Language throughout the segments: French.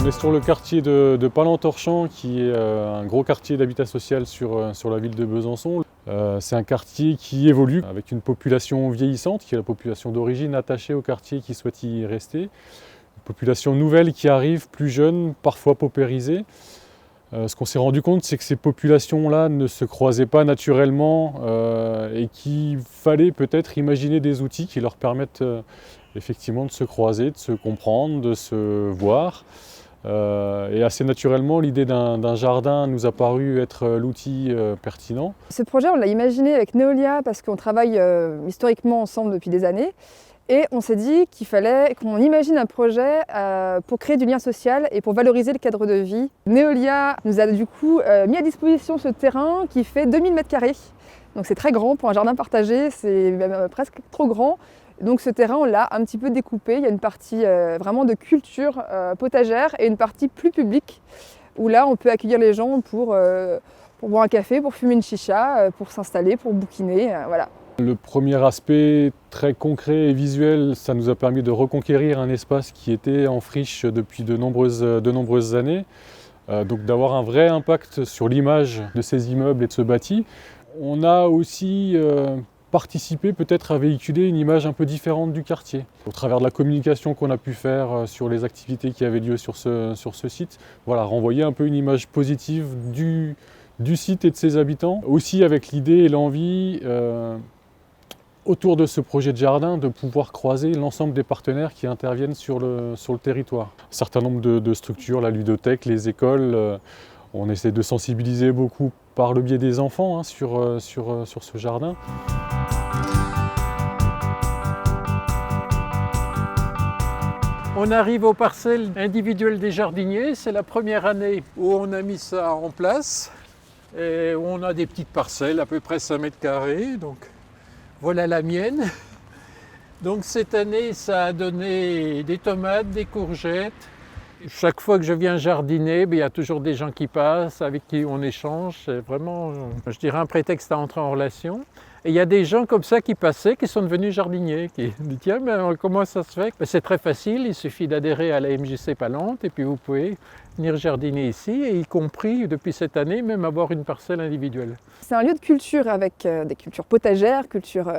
est sur le quartier de Palentorchamps, qui est un gros quartier d'habitat social sur la ville de Besançon. C'est un quartier qui évolue avec une population vieillissante, qui est la population d'origine attachée au quartier qui souhaite y rester. Une population nouvelle qui arrive, plus jeune, parfois paupérisée. Ce qu'on s'est rendu compte, c'est que ces populations-là ne se croisaient pas naturellement et qu'il fallait peut-être imaginer des outils qui leur permettent effectivement de se croiser, de se comprendre, de se voir. Et assez naturellement, l'idée d'un jardin nous a paru être l'outil pertinent. Ce projet, on l'a imaginé avec Neolia parce qu'on travaille historiquement ensemble depuis des années. Et on s'est dit qu'il fallait qu'on imagine un projet pour créer du lien social et pour valoriser le cadre de vie. Neolia nous a du coup mis à disposition ce terrain qui fait 2000 m². Donc c'est très grand pour un jardin partagé, c'est même presque trop grand. Donc ce terrain, on l'a un petit peu découpé. Il y a une partie vraiment de culture potagère et une partie plus publique où là, on peut accueillir les gens pour boire un café, pour fumer une chicha, pour s'installer, pour bouquiner, voilà. Le premier aspect très concret et visuel, ça nous a permis de reconquérir un espace qui était en friche depuis de nombreuses années. Donc d'avoir un vrai impact sur l'image de ces immeubles et de ce bâti. On a aussi participé peut-être à véhiculer une image un peu différente du quartier. Au travers de la communication qu'on a pu faire sur les activités qui avaient lieu sur ce site, voilà, renvoyer un peu une image positive du site et de ses habitants. Aussi avec l'idée et l'envie autour de ce projet de jardin, de pouvoir croiser l'ensemble des partenaires qui interviennent sur le territoire. Un certain nombre de structures, la ludothèque, les écoles, on essaie de sensibiliser beaucoup par le biais des enfants sur ce jardin. On arrive aux parcelles individuelles des jardiniers, c'est la première année où on a mis ça en place. Et on a des petites parcelles, à peu près 5 m², donc voilà la mienne. Donc cette année, ça a donné des tomates, des courgettes. Chaque fois que je viens jardiner, il y a toujours des gens qui passent, avec qui on échange. C'est vraiment, je dirais, un prétexte à entrer en relation. Et il y a des gens comme ça qui passaient, qui sont devenus jardiniers, qui disent « Tiens, mais comment ça se fait ?» C'est très facile, il suffit d'adhérer à la MJC Palente et puis vous pouvez venir jardiner ici, et y compris, depuis cette année, même avoir une parcelle individuelle. C'est un lieu de culture avec des cultures potagères, culture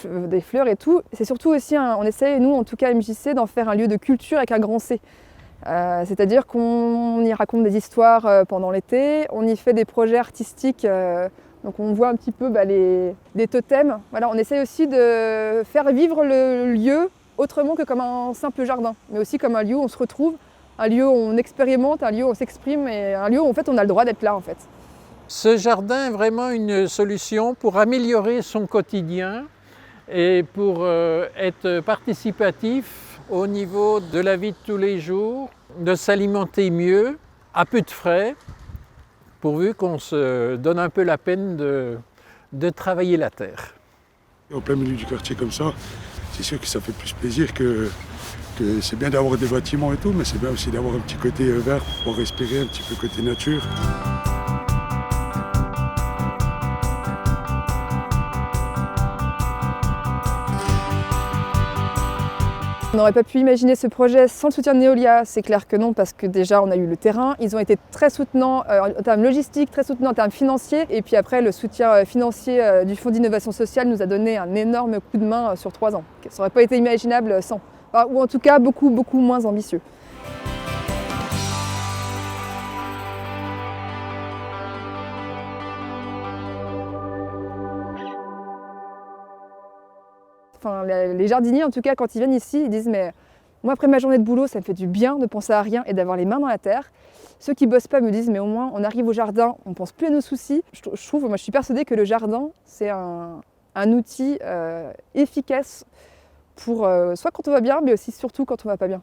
des fleurs et tout. C'est surtout aussi, on essaie, nous en tout cas MJC, d'en faire un lieu de culture avec un grand C. C'est-à-dire qu'on y raconte des histoires pendant l'été, on y fait des projets artistiques, donc on voit un petit peu des totems. Voilà, on essaie aussi de faire vivre le lieu autrement que comme un simple jardin, mais aussi comme un lieu où on se retrouve, un lieu où on expérimente, un lieu où on s'exprime et un lieu où en fait on a le droit d'être là en fait. Ce jardin est vraiment une solution pour améliorer son quotidien et pour être participatif au niveau de la vie de tous les jours, de s'alimenter mieux, à peu de frais, pourvu qu'on se donne un peu la peine de travailler la terre. Au plein milieu du quartier comme ça, c'est sûr que ça fait plus plaisir que c'est bien d'avoir des bâtiments et tout, mais c'est bien aussi d'avoir un petit côté vert pour pouvoir respirer, un petit peu côté nature. On n'aurait pas pu imaginer ce projet sans le soutien de Neolia, c'est clair que non, parce que déjà on a eu le terrain, ils ont été très soutenants en termes logistiques, très soutenants en termes financiers, et puis après le soutien financier du Fonds d'innovation sociale nous a donné un énorme coup de main sur 3 ans. Ça n'aurait pas été imaginable sans, ou en tout cas beaucoup moins ambitieux. Enfin, les jardiniers, en tout cas, quand ils viennent ici, ils disent « mais moi, après ma journée de boulot, ça me fait du bien de penser à rien et d'avoir les mains dans la terre ». Ceux qui ne bossent pas me disent « mais au moins, on arrive au jardin, on ne pense plus à nos soucis ». Moi, je suis persuadée que le jardin, c'est un outil efficace pour soit quand on va bien, mais aussi surtout quand on ne va pas bien.